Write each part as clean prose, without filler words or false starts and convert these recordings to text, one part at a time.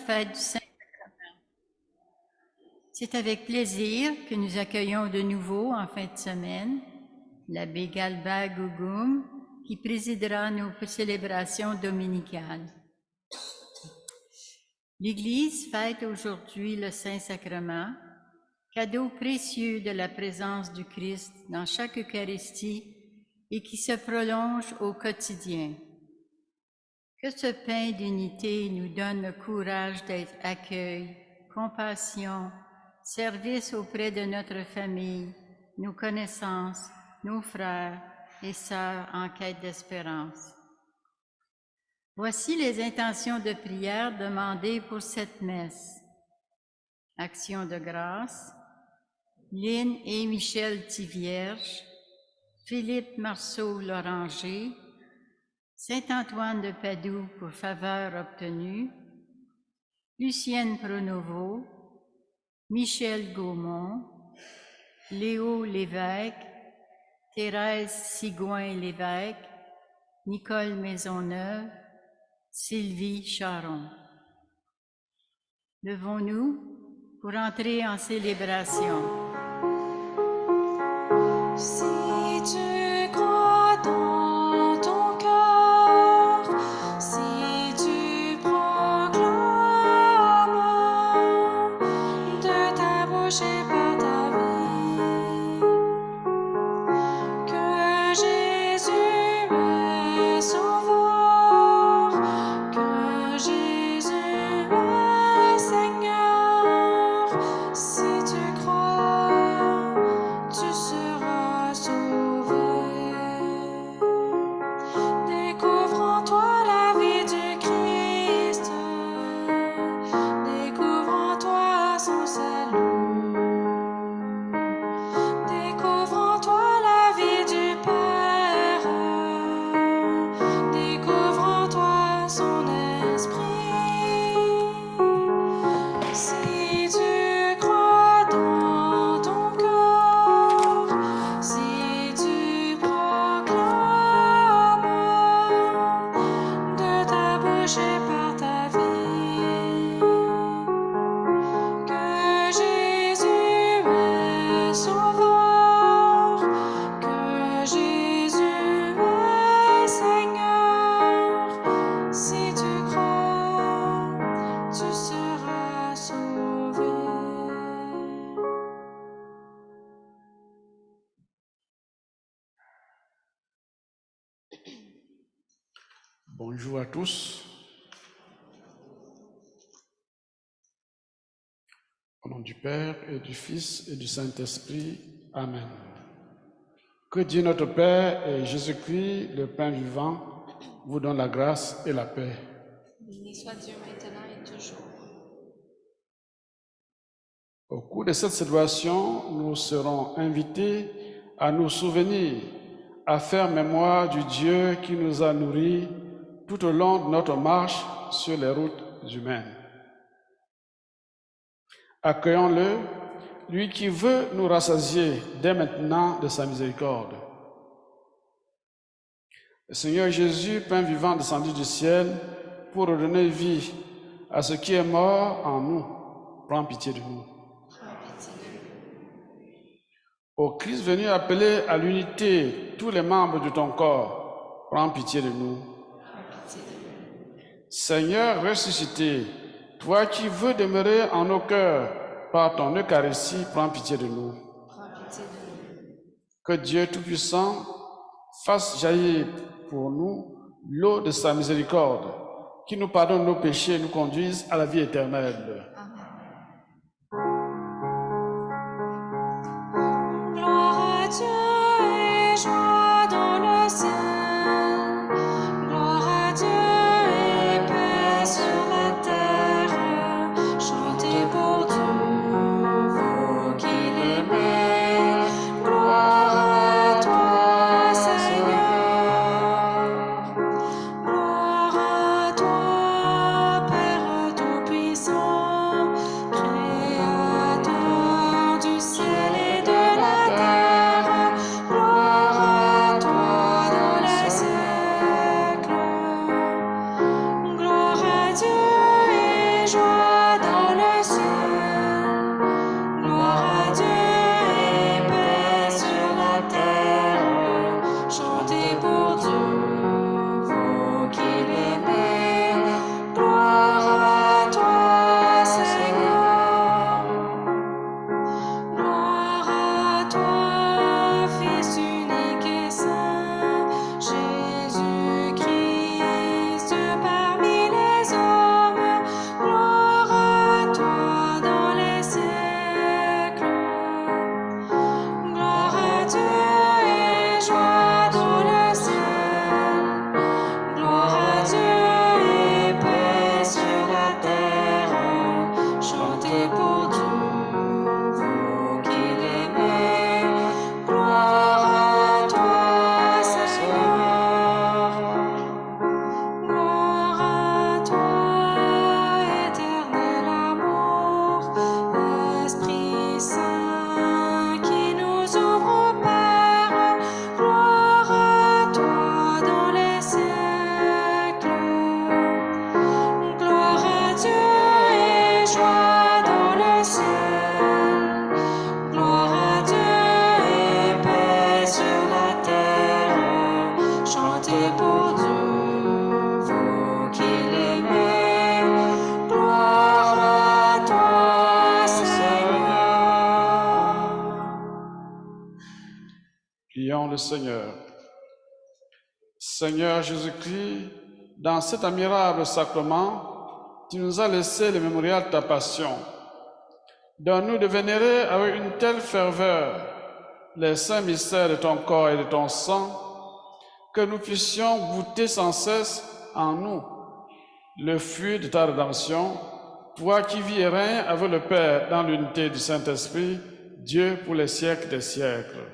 fête du Saint-Sacrement. C'est avec plaisir que nous accueillons de nouveau en fin de semaine l'abbé Galba Gougoum qui présidera nos célébrations dominicales. L'Église fête aujourd'hui le Saint-Sacrement, cadeau précieux de la présence du Christ dans chaque Eucharistie et qui se prolonge au quotidien. Que ce pain d'unité nous donne le courage d'être accueil, compassion, service auprès de notre famille, nos connaissances, nos frères et sœurs en quête d'espérance. Voici les intentions de prière demandées pour cette messe. Action de grâce, Lynn et Michel Thivierge, Philippe Marceau-Loranger, Saint-Antoine de Padoue pour faveur obtenue, Lucienne Pronovo, Michel Gaumont, Léo Lévesque, Thérèse Sigouin-Lévesque, Nicole Maisonneuve, Sylvie Charon. Levons-nous pour entrer en célébration. Si tu crois dans ton cœur, si tu proclames de ta bouche et par ta vie que Jésus est sauveur, que Jésus est Seigneur, si tu crois, tu seras sauvé. Découvre en toi la vie du Christ, découvre en toi son salut, découvre en toi la vie du Père, découvre en toi son esprit. Si tu crois dans ton cœur, si tu proclames de ta bouche et par ta vie que Jésus est sauveur, que Jésus est Seigneur, si tu crois, tu seras sauvé. Bonjour à tous. Au nom du Père et du Fils et du Saint-Esprit. Amen. Que Dieu notre Père et Jésus-Christ, le pain vivant, vous donne la grâce et la paix. Béni soit Dieu maintenant et toujours. Au cours de cette célébration, nous serons invités à nous souvenir, à faire mémoire du Dieu qui nous a nourris tout au long de notre marche sur les routes humaines. Accueillons-le, lui qui veut nous rassasier dès maintenant de sa miséricorde. Le Seigneur Jésus, pain vivant descendu du ciel, pour redonner vie à ce qui est mort en nous, prends pitié de nous. Ô Christ venu appeler à l'unité tous les membres de ton corps, prends pitié de nous. Seigneur ressuscité, toi qui veux demeurer en nos cœurs par ton Eucharistie, prends pitié de nous. Que Dieu Tout-Puissant fasse jaillir pour nous l'eau de sa miséricorde, qui nous pardonne nos péchés et nous conduise à la vie éternelle. Gloire à Dieu et joie dans le ciel. Gloire à Dieu et paix sur la terre. Chantez pour Dieu, vous qui l'aimez. Gloire à toi, Seigneur. Gloire à toi, Père Tout-Puissant. le Seigneur. Seigneur Jésus-Christ, dans cet admirable sacrement, tu nous as laissé le mémorial de ta passion. Donne-nous de vénérer avec une telle ferveur les saints mystères de ton corps et de ton sang, que nous puissions goûter sans cesse en nous le fruit de ta rédemption, toi qui vis et règnes avec le Père dans l'unité du Saint-Esprit, Dieu pour les siècles des siècles.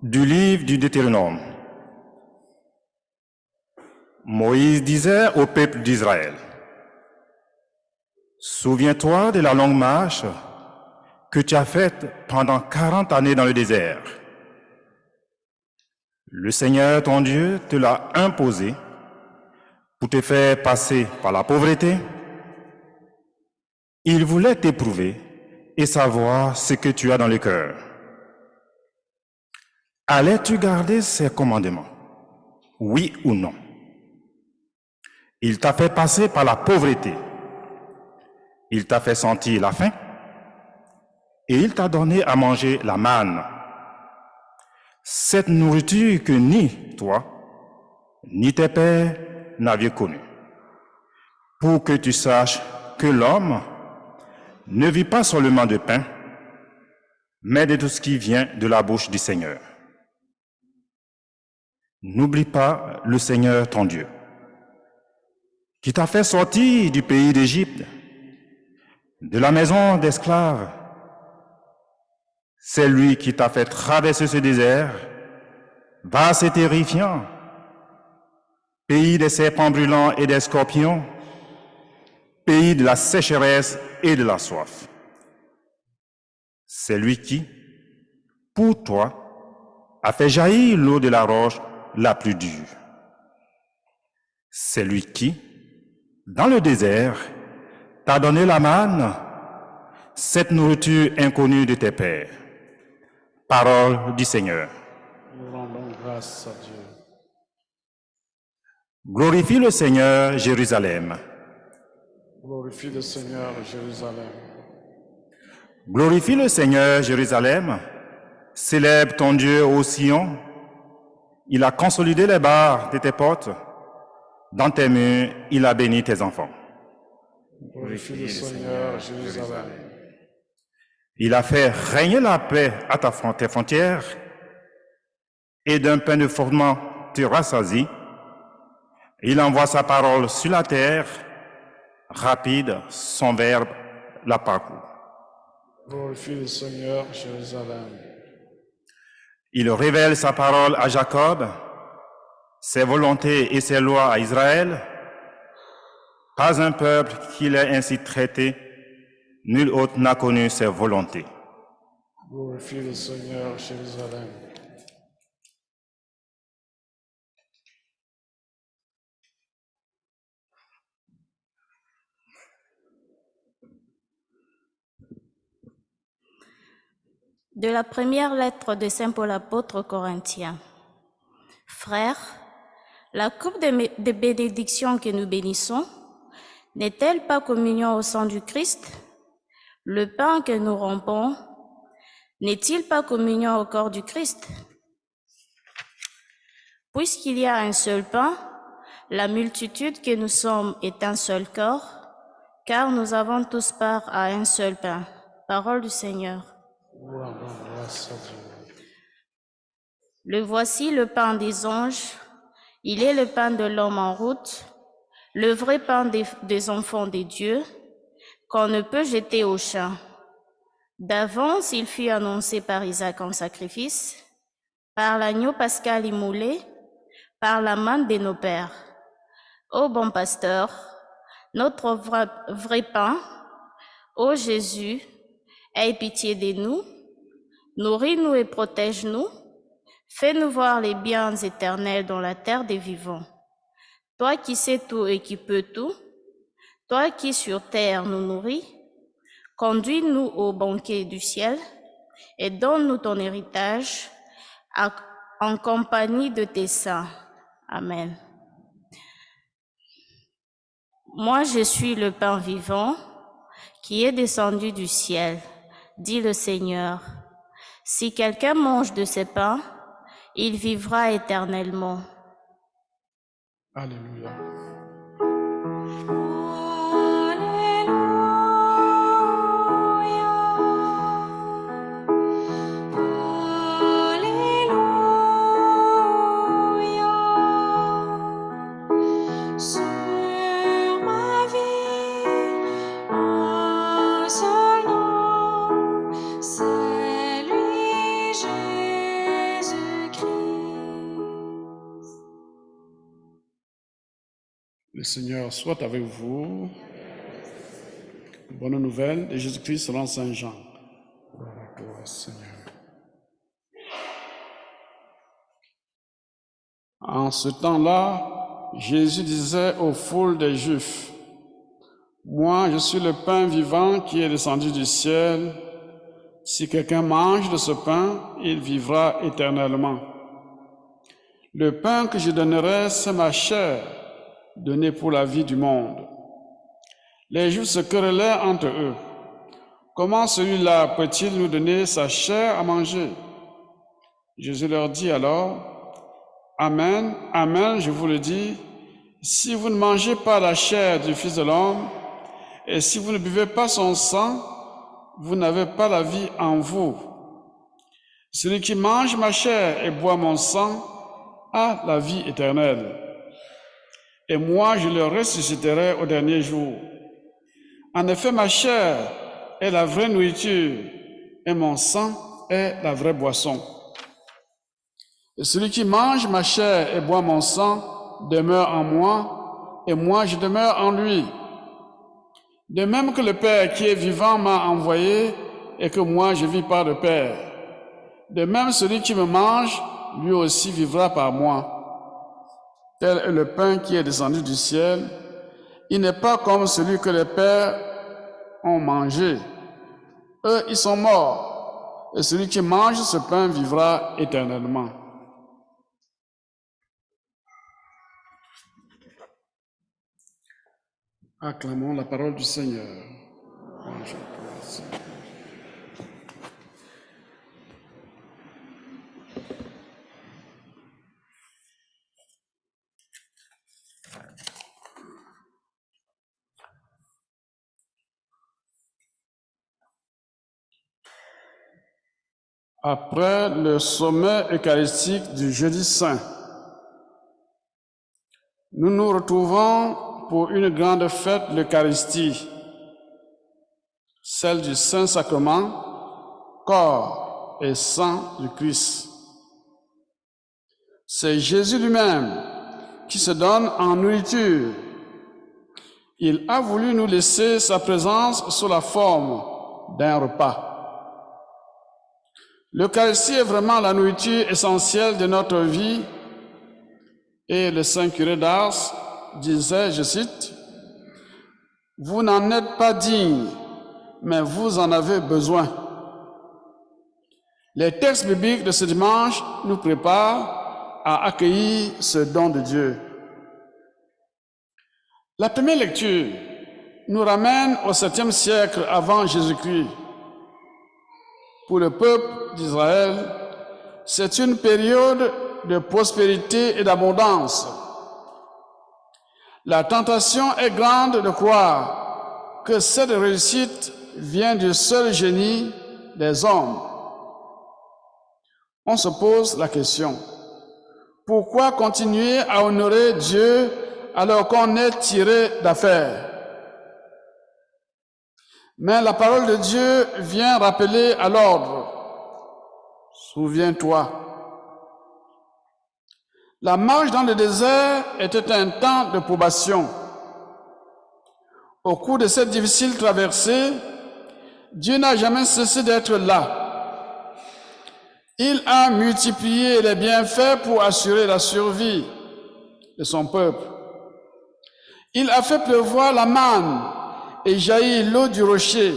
Du livre du Deutéronome. Moïse disait au peuple d'Israël, « Souviens-toi de la longue marche que tu as faite pendant 40 années dans le désert. Le Seigneur, ton Dieu, te l'a imposé pour te faire passer par la pauvreté. Il voulait t'éprouver et savoir ce que tu as dans le cœur. Allais-tu garder ses commandements? Oui ou non? Il t'a fait passer par la pauvreté. Il t'a fait sentir la faim. Et il t'a donné à manger la manne. Cette nourriture que ni toi, ni tes pères n'avaient connue. Pour que tu saches que l'homme ne vit pas seulement de pain, mais de tout ce qui vient de la bouche du Seigneur. N'oublie pas le Seigneur ton Dieu, qui t'a fait sortir du pays d'Égypte, de la maison d'esclaves. C'est lui qui t'a fait traverser ce désert, vaste et terrifiant, pays des serpents brûlants et des scorpions, pays de la sécheresse et de la soif. C'est lui qui, pour toi, a fait jaillir l'eau de la roche la plus dure. C'est lui qui, dans le désert, t'a donné la manne, cette nourriture inconnue de tes pères. Parole du Seigneur. Nous rendons grâce à Dieu. Glorifie le Seigneur, Jérusalem. Glorifie le Seigneur, Jérusalem. Glorifie le Seigneur, Jérusalem. Célèbre ton Dieu ô Sion. Il a consolidé les barres de tes portes. Dans tes murs, il a béni tes enfants. Glorifie le Seigneur, Jérusalem. Il a fait régner la paix à tes frontières, et d'un pain de fondement tu rassasies. Il envoie sa parole sur la terre, rapide, son verbe la parcourt. Glorifie le Seigneur, Jérusalem. Il révèle sa parole à Jacob, ses volontés et ses lois à Israël. Pas un peuple qui l'ait ainsi traité, nul autre n'a connu ses volontés. Glorifie le Seigneur, Jérusalem. De la première lettre de Saint Paul apôtre aux Corinthiens. Frères, la coupe de bénédiction que nous bénissons n'est-elle pas communion au sang du Christ? Le pain que nous rompons n'est-il pas communion au corps du Christ? Puisqu'il y a un seul pain, la multitude que nous sommes est un seul corps, car nous avons tous part à un seul pain. Parole du Seigneur. Nous rendons grâce à Dieu. Le voici le pain des anges, il est le pain de l'homme en route, le vrai pain des enfants des dieux, qu'on ne peut jeter au champ. D'avance, il fut annoncé par Isaac en sacrifice, par l'agneau pascal immolé, par la main de nos pères. Ô bon pasteur, notre vrai pain, ô Jésus, aie pitié de nous, nourris-nous et protège-nous, fais-nous voir les biens éternels dans la terre des vivants. Toi qui sais tout et qui peux tout, toi qui sur terre nous nourris, conduis-nous au banquet du ciel et donne-nous ton héritage en compagnie de tes saints. Amen. Moi, je suis le pain vivant qui est descendu du ciel, dit le Seigneur. Si quelqu'un mange de ce pain, il vivra éternellement. Alléluia. Le Seigneur soit avec vous. Bonne nouvelle de Jésus-Christ selon Saint Jean. Gloire à toi, Seigneur. En ce temps-là, Jésus disait aux foules des Juifs, « Moi, je suis le pain vivant qui est descendu du ciel. Si quelqu'un mange de ce pain, il vivra éternellement. Le pain que je donnerai, c'est ma chair, donnée pour la vie du monde. » Les Juifs se querellaient entre eux. Comment celui-là peut-il nous donner sa chair à manger? Jésus leur dit alors, Amen, Amen, je vous le dis, si vous ne mangez pas la chair du Fils de l'homme, et si vous ne buvez pas son sang, vous n'avez pas la vie en vous. Celui qui mange ma chair et boit mon sang a la vie éternelle. Et moi, je le ressusciterai au dernier jour. En effet, ma chair est la vraie nourriture et mon sang est la vraie boisson. Et celui qui mange ma chair et boit mon sang demeure en moi et moi je demeure en lui. De même que le Père qui est vivant m'a envoyé et que moi je vis par le Père. De même, celui qui me mange, lui aussi vivra par moi. Tel est le pain qui est descendu du ciel. Il n'est pas comme celui que les pères ont mangé. Eux, ils sont morts. Et celui qui mange ce pain vivra éternellement. Acclamons la parole du Seigneur. Après le sommet eucharistique du Jeudi Saint, nous nous retrouvons pour une grande fête, l'Eucharistie, celle du Saint-Sacrement, corps et sang du Christ. C'est Jésus lui-même qui se donne en nourriture. Il a voulu nous laisser sa présence sous la forme d'un repas. L'Eucharistie est vraiment la nourriture essentielle de notre vie et le Saint curé d'Ars disait, je cite, « Vous n'en êtes pas digne, mais vous en avez besoin. » Les textes bibliques de ce dimanche nous préparent à accueillir ce don de Dieu. La première lecture nous ramène au 7e siècle avant Jésus-Christ. Pour le peuple d'Israël, c'est une période de prospérité et d'abondance. La tentation est grande de croire que cette réussite vient du seul génie des hommes. On se pose la question, pourquoi continuer à honorer Dieu alors qu'on est tiré d'affaire? Mais la parole de Dieu vient rappeler à l'ordre. Souviens-toi. La marche dans le désert était un temps de probation. Au cours de cette difficile traversée, Dieu n'a jamais cessé d'être là. Il a multiplié les bienfaits pour assurer la survie de son peuple. Il a fait pleuvoir la manne et jaillir l'eau du rocher.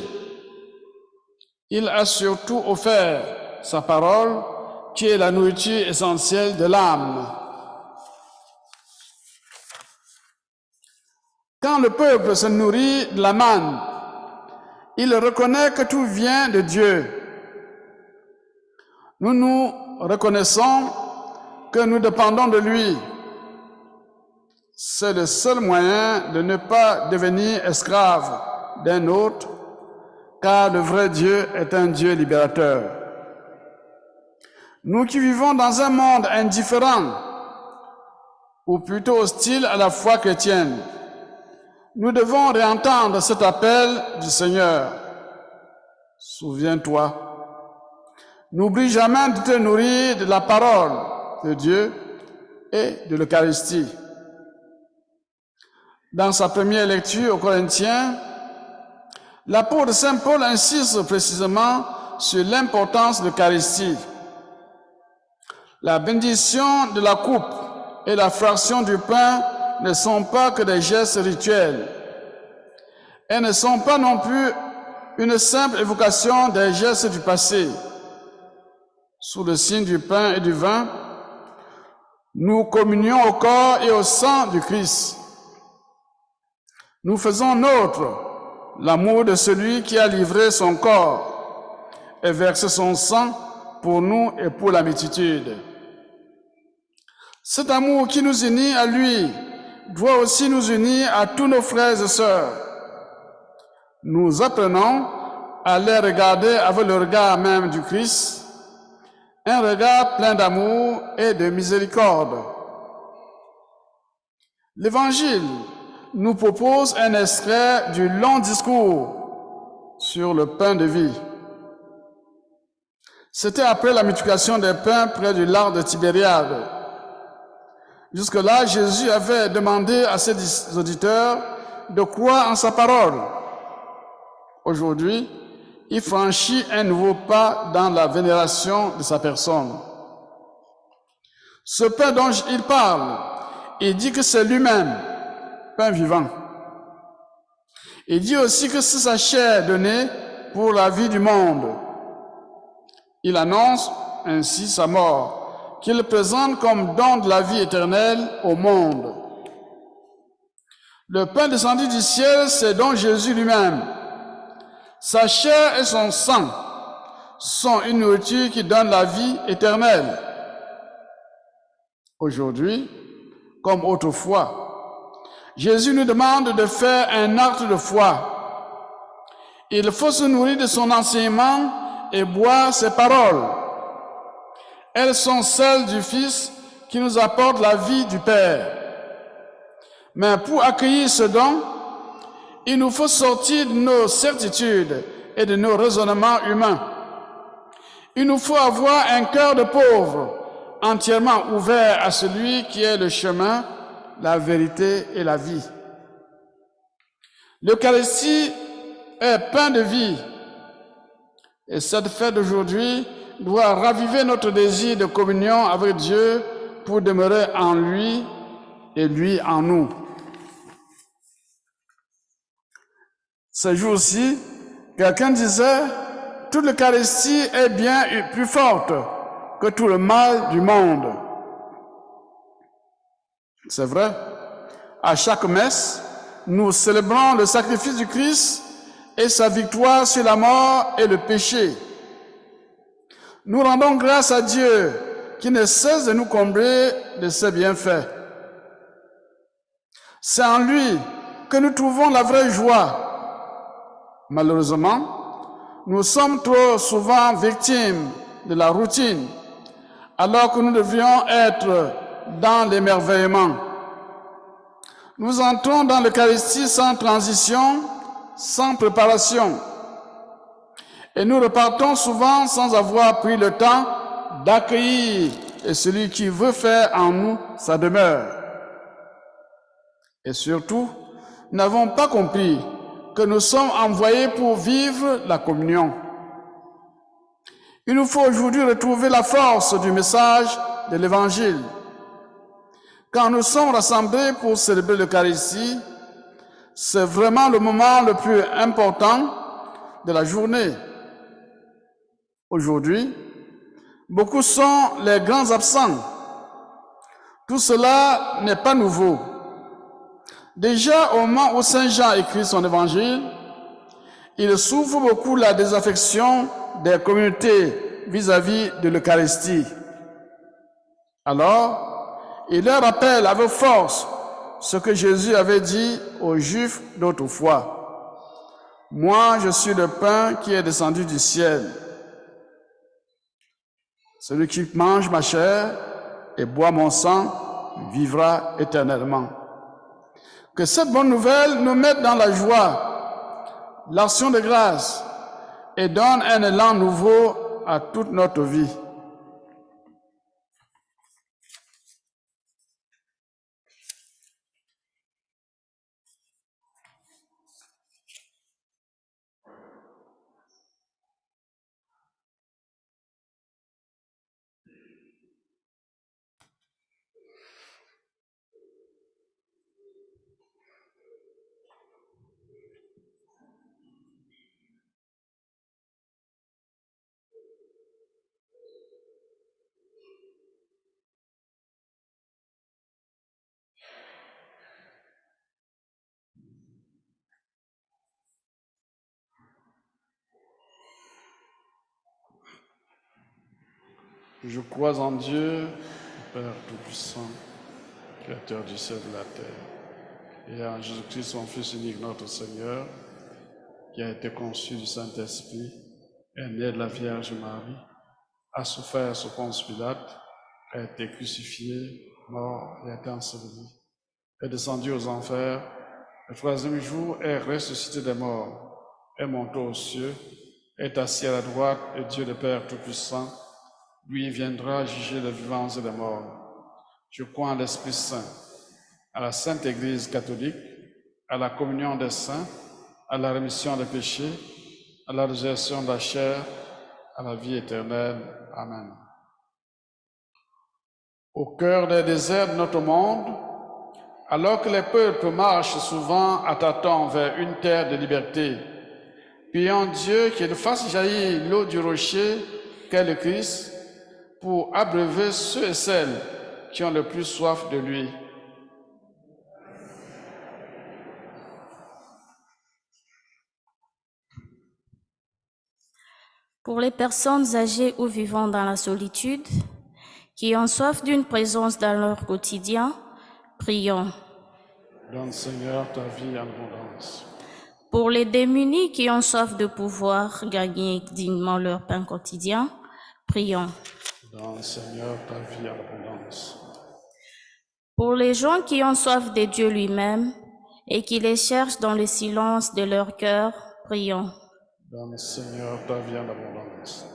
Il a surtout offert sa parole qui est la nourriture essentielle de l'âme. Quand le peuple se nourrit de la manne, il reconnaît que tout vient de Dieu. Nous reconnaissons que nous dépendons de lui. C'est le seul moyen de ne pas devenir esclave d'un autre, car le vrai Dieu est un Dieu libérateur. Nous qui vivons dans un monde indifférent, ou plutôt hostile à la foi chrétienne, nous devons réentendre cet appel du Seigneur. Souviens-toi. N'oublie jamais de te nourrir de la parole de Dieu et de l'Eucharistie. Dans sa première lecture aux Corinthiens, l'apôtre Saint Paul insiste précisément sur l'importance de l'Eucharistie. La bénédiction de la coupe et la fraction du pain ne sont pas que des gestes rituels. Elles ne sont pas non plus une simple évocation des gestes du passé. Sous le signe du pain et du vin, nous communions au corps et au sang du Christ. Nous faisons nôtre l'amour de celui qui a livré son corps et versé son sang pour nous et pour la multitude. Cet amour qui nous unit à lui doit aussi nous unir à tous nos frères et sœurs. Nous apprenons à les regarder avec le regard même du Christ, un regard plein d'amour et de miséricorde. L'Évangile nous propose un extrait du long discours sur le pain de vie. C'était après la multiplication des pains près du lac de Tibériade. Jusque-là, Jésus avait demandé à ses auditeurs de croire en sa parole. Aujourd'hui, il franchit un nouveau pas dans la vénération de sa personne. Ce pain dont il parle, il dit que c'est lui-même, pain vivant. Il dit aussi que c'est sa chair donnée pour la vie du monde. Il annonce ainsi sa mort, qu'il présente comme don de la vie éternelle au monde. Le pain descendu du ciel, c'est donc Jésus lui-même. Sa chair et son sang sont une nourriture qui donne la vie éternelle. Aujourd'hui, comme autrefois, Jésus nous demande de faire un acte de foi. Il faut se nourrir de son enseignement et boire ses paroles. Elles sont celles du Fils qui nous apporte la vie du Père. Mais pour accueillir ce don, il nous faut sortir de nos certitudes et de nos raisonnements humains. Il nous faut avoir un cœur de pauvre, entièrement ouvert à celui qui est le chemin, la vérité et la vie. L'Eucharistie est pain de vie. Et cette fête d'aujourd'hui doit raviver notre désir de communion avec Dieu pour demeurer en lui et lui en nous. Ce jour-ci, quelqu'un disait, toute l'Eucharistie est bien plus forte que tout le mal du monde. C'est vrai. À chaque messe, nous célébrons le sacrifice du Christ et sa victoire sur la mort et le péché. Nous rendons grâce à Dieu qui ne cesse de nous combler de ses bienfaits. C'est en lui que nous trouvons la vraie joie. Malheureusement, nous sommes trop souvent victimes de la routine, alors que nous devrions être dans l'émerveillement. Nous entrons dans l'Eucharistie sans transition, sans préparation. Et nous repartons souvent sans avoir pris le temps d'accueillir celui qui veut faire en nous sa demeure. Et surtout, nous n'avons pas compris que nous sommes envoyés pour vivre la communion. Il nous faut aujourd'hui retrouver la force du message de l'Évangile. Quand nous sommes rassemblés pour célébrer l'Eucharistie, c'est vraiment le moment le plus important de la journée. Aujourd'hui, Beaucoup sont les grands absents. Tout cela n'est pas nouveau. Déjà au moment où Saint Jean écrit son évangile, il souffre beaucoup la désaffection des communautés vis-à-vis de l'Eucharistie. Alors, il leur rappelle avec force ce que Jésus avait dit aux Juifs d'autrefois. « Moi, je suis le pain qui est descendu du ciel. Celui qui mange ma chair et boit mon sang vivra éternellement. » Que cette bonne nouvelle nous mette dans la joie, l'action de grâce et donne un élan nouveau à toute notre vie. Je crois en Dieu, Père Tout-Puissant, Créateur du ciel et de la terre, et en Jésus-Christ, son Fils unique, notre Seigneur, qui a été conçu du Saint-Esprit, est né de la Vierge Marie, a souffert sous Ponce Pilate, a été crucifié, mort et a été enseveli, est descendu aux enfers, le troisième jour est ressuscité des morts, est monté aux cieux, est assis à la droite de Dieu le Père Tout-Puissant. Lui viendra juger les vivants et les morts. Je crois en l'Esprit Saint, à la Sainte Église catholique, à la communion des saints, à la rémission des péchés, à la résurrection de la chair, à la vie éternelle. Amen. Au cœur des déserts de notre monde, alors que les peuples marchent souvent à tâtons vers une terre de liberté, prions Dieu qu'il fasse jaillir l'eau du rocher qu'est le Christ, pour abreuver ceux et celles qui ont le plus soif de lui. Pour les personnes âgées ou vivant dans la solitude, qui ont soif d'une présence dans leur quotidien, prions. Donne, Seigneur, ta vie en abondance. Pour les démunis qui ont soif de pouvoir gagner dignement leur pain quotidien, prions. Donne, Seigneur, ta vie en abondance. Pour les gens qui ont soif de Dieu lui-même et qui les cherchent dans le silence de leur cœur, prions. Donne, Seigneur, ta vie en abondance.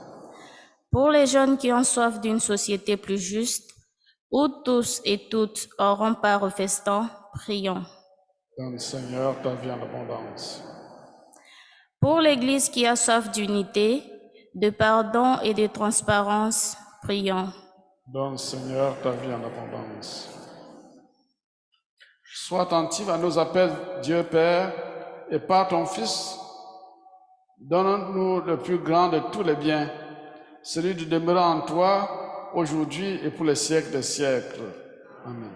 Pour les jeunes qui ont soif d'une société plus juste, où tous et toutes auront part au festin, prions. Donne, Seigneur, ta vie en abondance. Pour l'Église qui a soif d'unité, de pardon et de transparence, prions. Donne, Seigneur, ta vie en abondance. Sois attentif à nos appels, Dieu Père, et par ton Fils, donne-nous le plus grand de tous les biens, celui de demeurer en toi, aujourd'hui et pour les siècles des siècles. Amen.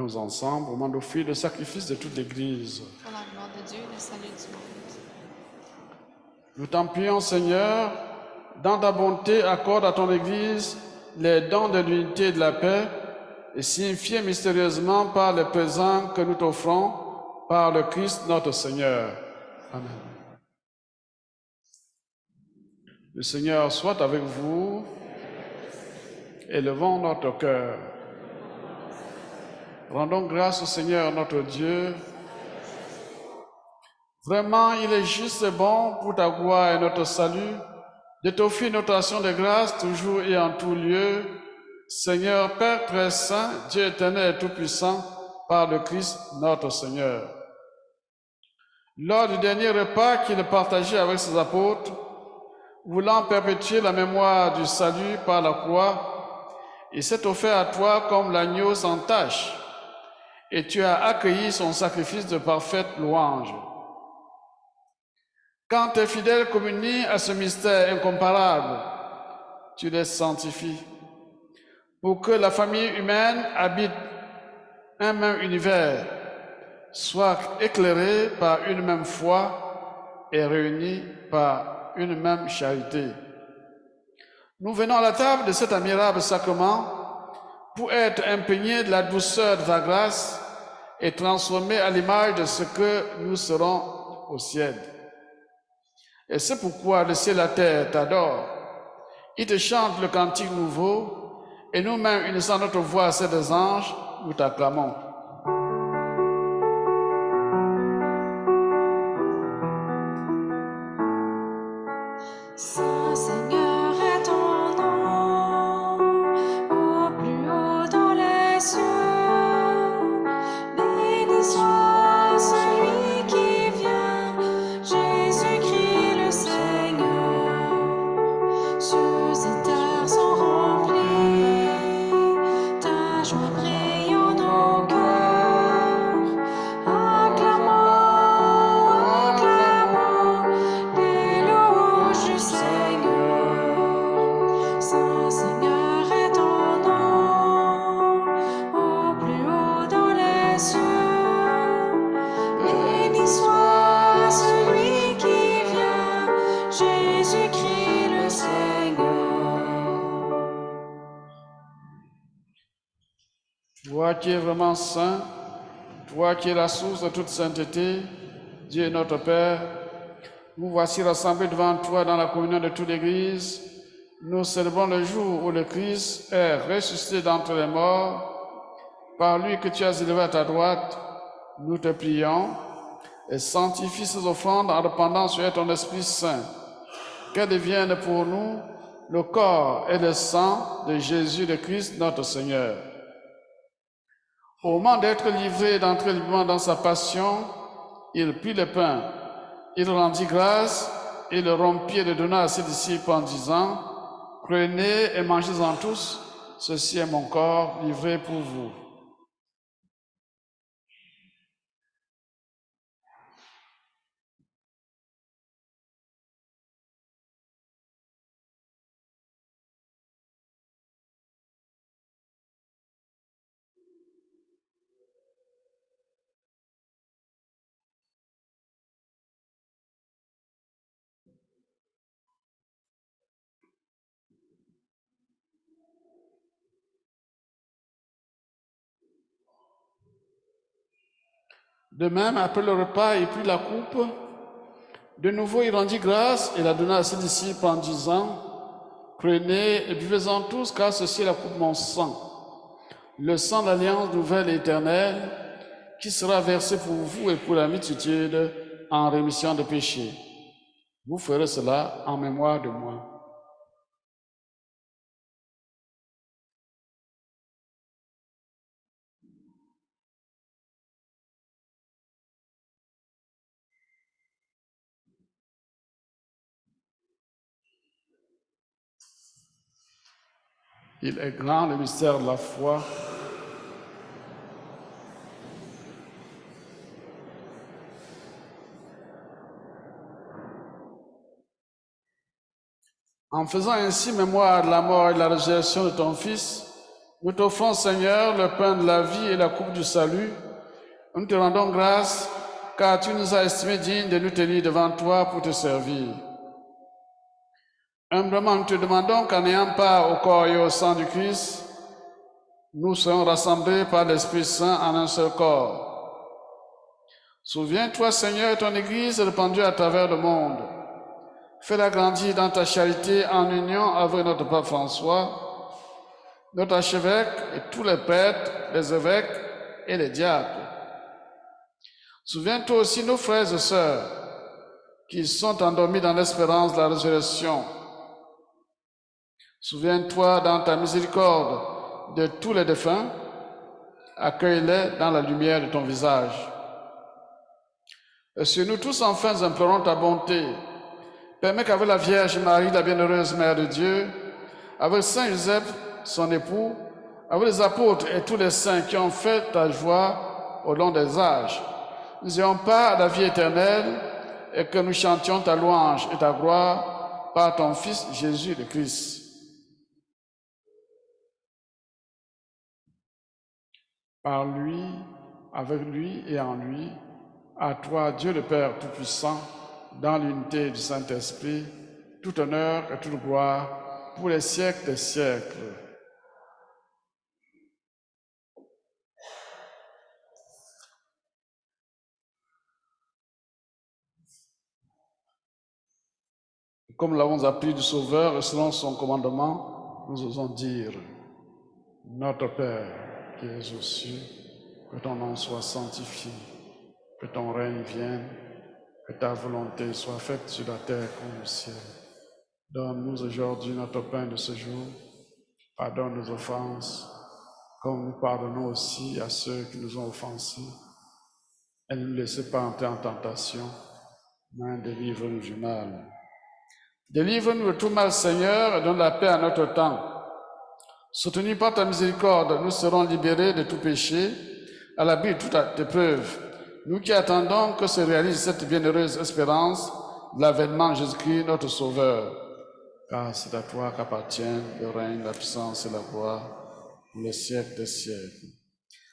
nous ensemble au moment d'offrir le sacrifice de toute l'Église. Pour la gloire de Dieu et le salut du monde. Nous t'en prions, Seigneur, dans ta bonté, accorde à ton Église les dons de l'unité et de la paix, et signifiés mystérieusement par les présents que nous t'offrons par le Christ notre Seigneur. Amen. Le Seigneur soit avec vous. Élevons notre cœur. Rendons grâce au Seigneur notre Dieu. Vraiment, il est juste et bon pour ta gloire et notre salut de t'offrir notre action de grâce toujours et en tout lieu. Seigneur, Père très saint, Dieu éternel et tout-puissant, par le Christ notre Seigneur. Lors du dernier repas qu'il partageait avec ses apôtres, voulant perpétuer la mémoire du salut par la croix, il s'est offert à toi comme l'agneau sans tache, et tu as accueilli son sacrifice de parfaite louange. Quand tes fidèles communient à ce mystère incomparable, tu les sanctifies, pour que la famille humaine habite un même univers, soit éclairée par une même foi et réunie par une même charité. Nous venons à la table de cet admirable sacrement pour être imprégnés de la douceur de ta grâce et transformés à l'image de ce que nous serons au ciel. Et c'est pourquoi le ciel et la terre t'adorent. Ils te chantent le cantique nouveau, et nous-mêmes, unissant notre voix à celle des anges, nous t'acclamons. Saint Seigneur est ton nom, au plus haut dans les cieux. Béni soit celui qui vient, Jésus-Christ le Seigneur. Cieux et terre sont remplis, ta joie brille en nos cœurs. Acclamons, acclamons les louanges du Seigneur. Saint Seigneur est ton nom, au plus haut dans les cieux. Béni soit celui qui vient, Jésus-Christ le Seigneur. Toi qui es vraiment saint, toi qui es la source de toute sainteté, Dieu notre Père, nous voici rassemblés devant toi dans la communion de toute l'Église. Nous célébrons le jour où le Christ est ressuscité d'entre les morts. Par lui que tu as élevé à ta droite, nous te prions et sanctifie ces offrandes en répandant sur elles ton Esprit Saint. Qu'elles deviennent pour nous le corps et le sang de Jésus le Christ notre Seigneur. Au moment d'être livré et d'entrer librement dans sa passion, il prit le pain, il rendit grâce, et le rompit et le donna à ses disciples en disant, « Prenez et mangez-en tous, ceci est mon corps livré pour vous. » De même, après le repas, il prit la coupe. De nouveau, il rendit grâce et la donna à ses disciples en disant, « Prenez et buvez-en tous, car ceci est la coupe de mon sang, le sang de l'alliance nouvelle et éternelle, qui sera versé pour vous et pour la multitude en rémission de péchés. Vous ferez cela en mémoire de moi. » Il est grand le mystère de la foi. En faisant ainsi mémoire de la mort et de la résurrection de ton Fils, Nous t'offrons, Seigneur, le pain de la vie et la coupe du salut. Nous te rendons grâce, car tu nous as estimés dignes de nous tenir devant toi pour te servir. Humblement, nous te demandons qu'en ayant part au corps et au sang du Christ, nous soyons rassemblés par l'Esprit Saint en un seul corps. Souviens-toi, Seigneur, de ton Église répandue à travers le monde. Fais-la grandir dans ta charité en union avec notre pape François, notre archevêque et tous les prêtres, les évêques et les diacres. Souviens-toi aussi nos frères et sœurs qui sont endormis dans l'espérance de la résurrection. Souviens-toi dans ta miséricorde de tous les défunts, accueille-les dans la lumière de ton visage. Et sur nous tous enfin implorons ta bonté. Permets qu'avec la Vierge Marie, la bienheureuse Mère de Dieu, avec Saint Joseph, son époux, avec les apôtres et tous les saints qui ont fait ta joie au long des âges, nous ayons part à la vie éternelle et que nous chantions ta louange et ta gloire par ton Fils Jésus le Christ. Par lui, avec lui et en lui, à toi, Dieu le Père Tout-Puissant, dans l'unité du Saint-Esprit, tout honneur et toute gloire pour les siècles des siècles. Comme l'avons appris du Sauveur et selon son commandement, nous osons dire: Notre Père qui es aux cieux, que ton nom soit sanctifié, que ton règne vienne, que ta volonté soit faite sur la terre comme au ciel. Donne-nous aujourd'hui notre pain de ce jour. Pardonne nos offenses, comme nous pardonnons aussi à ceux qui nous ont offensés. Et ne nous laissez pas entrer en tentation, mais délivre-nous du mal. Délivre-nous de tout mal, Seigneur, et donne la paix à notre temps. Soutenus par ta miséricorde, nous serons libérés de tout péché, à l'abri de toute épreuve. Nous qui attendons que se réalise cette bienheureuse espérance de l'avènement de Jésus-Christ, notre Sauveur. Car c'est à toi qu'appartiennent le règne, la puissance et la gloire pour les siècles des siècles.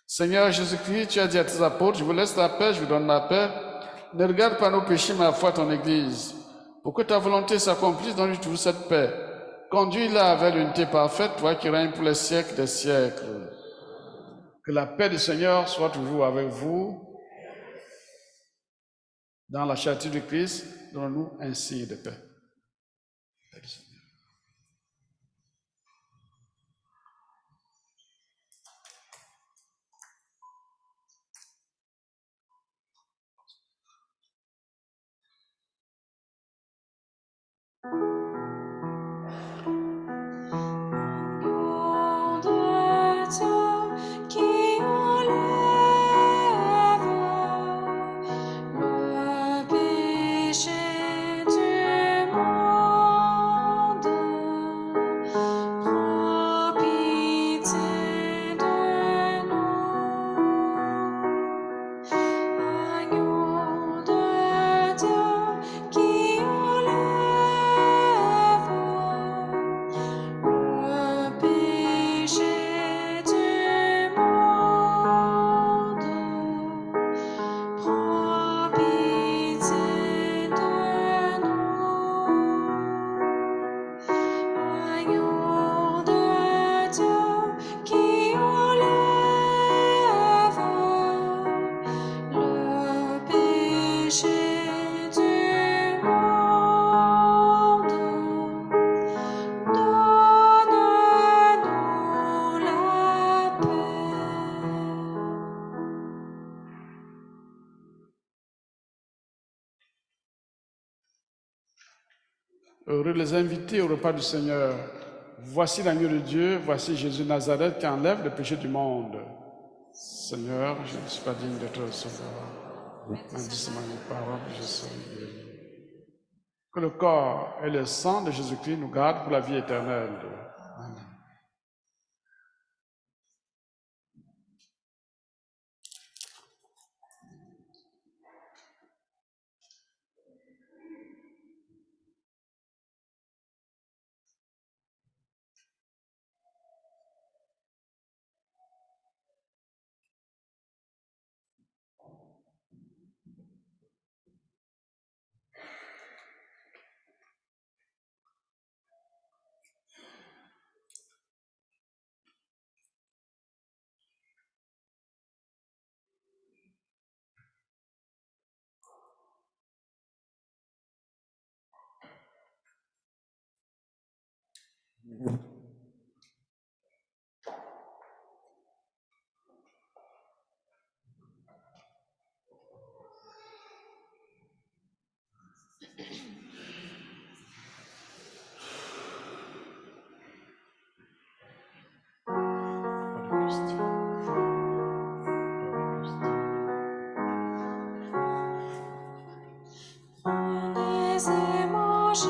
Seigneur Jésus-Christ, tu as dit à tes apôtres: je vous laisse la paix, je vous donne la paix. Ne regarde pas nos péchés, mais à la foi ton Église. Pour que ta volonté s'accomplisse, donne-lui toujours cette paix. Conduis-la vers l'unité parfaite, toi qui règnes pour les siècles des siècles. Que la paix du Seigneur soit toujours avec vous. Dans la charité du Christ, donne-nous un signe de paix. Paix du Seigneur. Qui enlève le péché du monde, prends pitié de nous. Agneau de Dieu qui enlève le péché du monde, prends pitié de nous. Agneau de Dieu qui enlève le péché du monde, donne-nous la paix. Heureux les invités au repas du Seigneur. Voici l'agneau de Dieu, voici Jésus de Nazareth qui enlève le péché du monde. Seigneur, je ne suis pas digne de te recevoir. Mais dis seulement une parole, je serai guéri. Que le corps et le sang de Jésus-Christ nous gardent pour la vie éternelle. Amen. Prenez et mangez,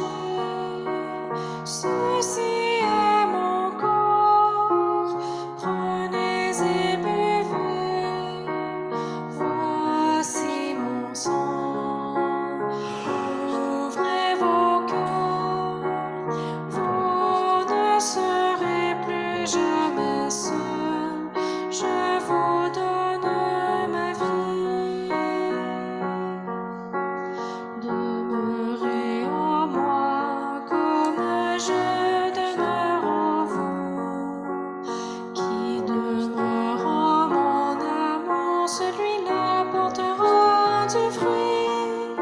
ceci est mon corps. Prenez et buvez, voici mon sang. Ouvrez vos cœurs, vous ne serez plus jamais seuls. Je vous donne ma vie. Demeurez en moi comme je demeure en vous. Qui demeure en mon amour, celui-là portera du fruit.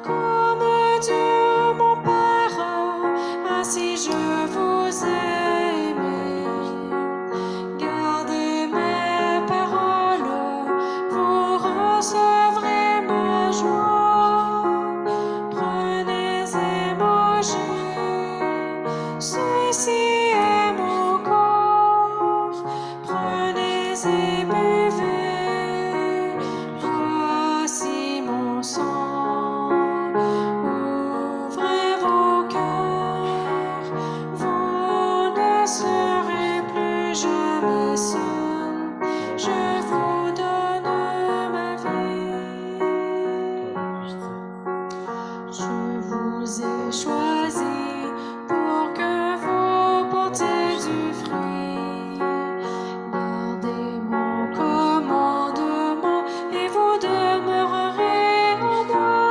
Comme Dieu mon Père, ainsi je vous ai aimé. Gardez mes paroles, vous recevrez ma joie. Prenez et mangez, ceci est mon corps. Prenez et buvez, voici mon sang. Ouvrez vos cœurs, vous ne serez plus jamais seuls. Je vous donne ma vie. Je vous ai choisi pour que vous portiez du fruit. Gardez mon commandement et vous demeurerez en moi.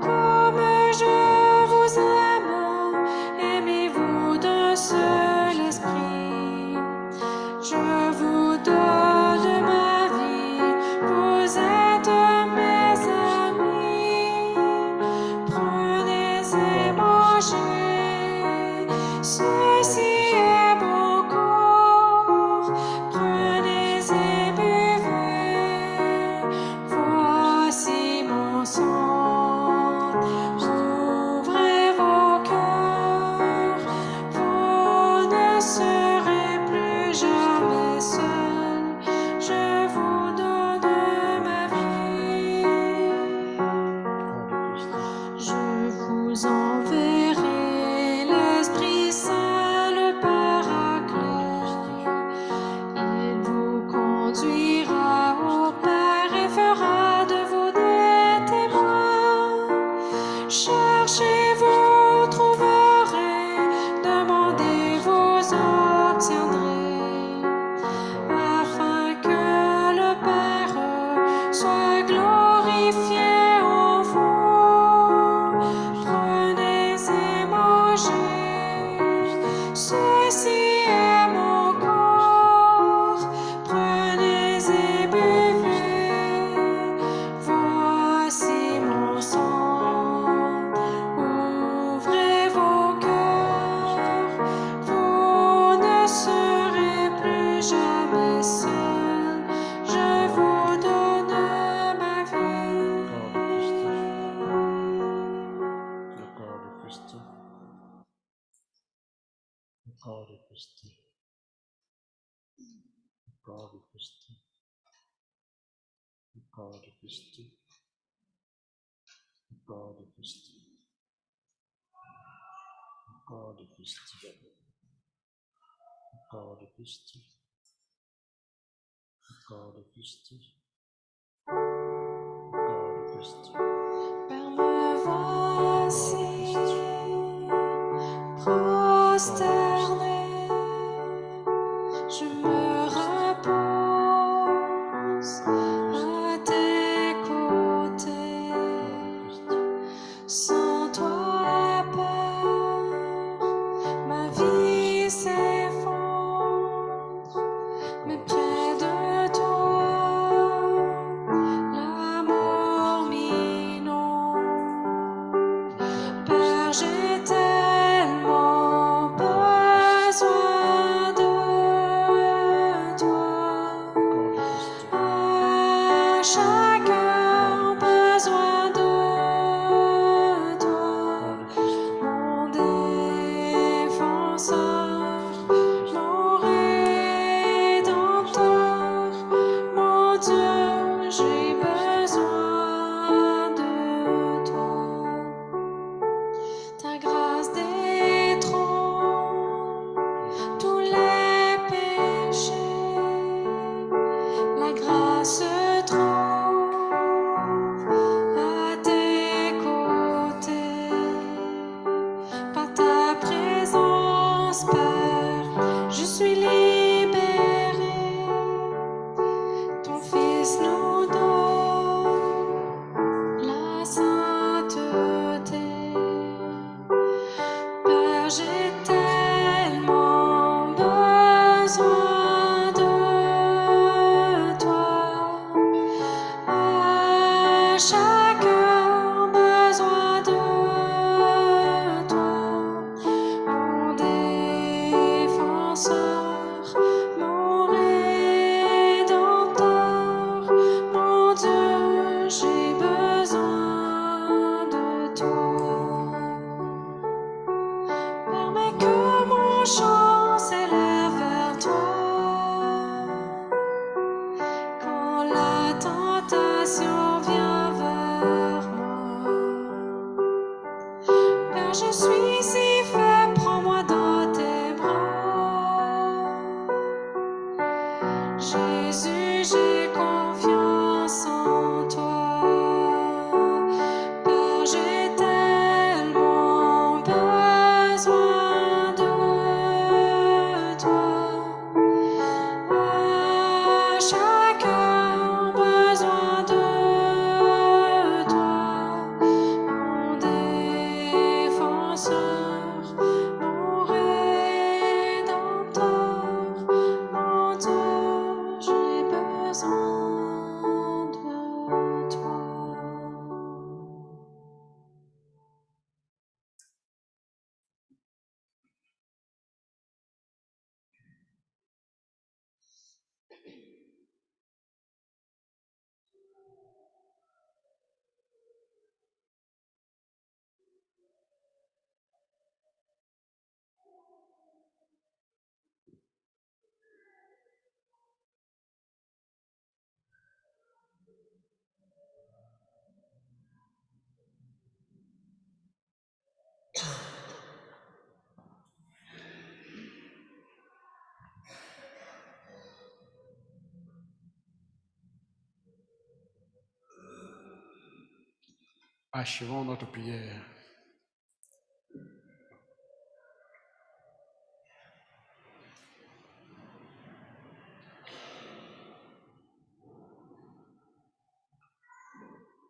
Comme je vous aime, aimez-vous d'un seul esprit. Je vous donne ma vie, vous êtes mes amis. Prenez et mangez, ceci est mon corps. Prenez et buvez, voici mon sang. Ouvrez vos cœurs, vous ne serez plus jamais seuls. Je vous donne ma vie. Je vous enverrai l'Esprit Saint, le Paraclet. Il vous conduira au Père et fera de vous des témoins. Cherchez, vous trouverez, demandez, vous obtiendrez, afin que le Père soit glorifié en vous. Prenez et mangez, ceci est mon corps. Prenez et buvez, voici mon sang. Ouvrez vos cœurs, vous ne serez plus jamais seuls. Je vous donne ma vie. Le corps de Christ. Le corps de Christ. Le corps de Christ. Le corps de Christ. Le corps de Christ. Le corps de Christ. Le corps de Christ. Le corps de Christ. Le corps de Christ. Père, me voici prosterné, je me repose à tes côtés. Sans toi, Père, ma vie s'effondre, mais près de toi, l'amour m'inonde. Père, j'ai tellement défenseur, mon rédempteur, mon Dieu, j'ai besoin de toi. Ta grâce détrône tous les péchés, la grâce trouve à tes côtés. Par ta présence, Père, je suis libéré. Ton Fils nous donne la sainteté. Père, j'ai tellement besoin de toi. À chaque heure, besoin de toi. Mon défenseur, mon rédempteur, mon Dieu, j'ai besoin de toi. Permets que mon chant s'élève vers toi. Quand la tentation vient vers moi, Père, je suis si faible, prends-moi dans tes bras. Jésus, j'ai confiance en toi. Père, j'ai tellement besoin de toi. À chaque heure, besoin de toi. Mon défenseur, mon rédempteur, mon Dieu, j'ai besoin de toi. Achevons notre prière.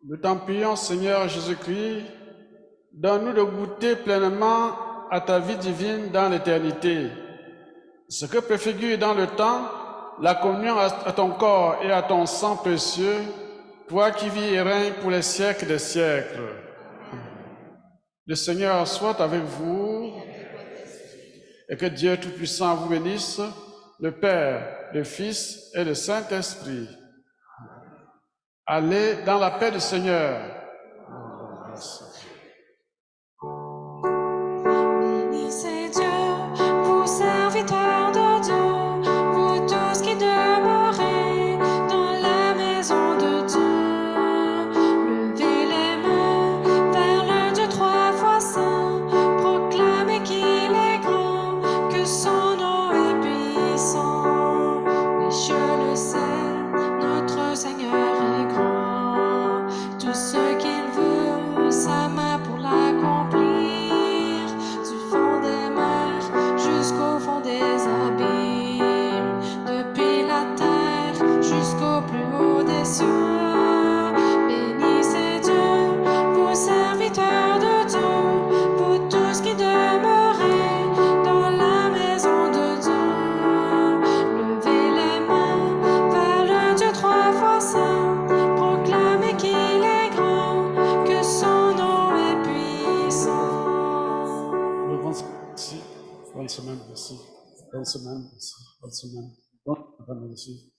Nous t'en prions, Seigneur Jésus-Christ, donne-nous de goûter pleinement à ta vie divine dans l'éternité. Ce que préfigure dans le temps la communion à ton corps et à ton sang précieux, toi qui vis et règnes pour les siècles des siècles. Le Seigneur soit avec vous et que Dieu Tout-Puissant vous bénisse, le Père, le Fils et le Saint-Esprit. Allez dans la paix du Seigneur. Bénissez Dieu, vous serviteurs de Dieu, vous tous qui demeurez dans la maison de Dieu. Levez les mains vers le Dieu trois fois saint, proclamez qu'il est grand, que son nom est puissant. Les cieux le savent, notre Seigneur est grand. Tout ce qu'il veut, sa main pour l'accomplir. Du fond des mers jusqu'au fond des abîmes, depuis la terre jusqu'au plus haut des cieux. Bénissez Dieu, vous serviteurs de Dieu, vous tous qui demeurez dans la maison de Dieu. Levez les mains vers le Dieu trois fois saint, proclamez qu'il est grand, que son nom est puissant. Bonne semaine, merci. Bonne semaine, merci. Bonne semaine. Bonne semaine, merci.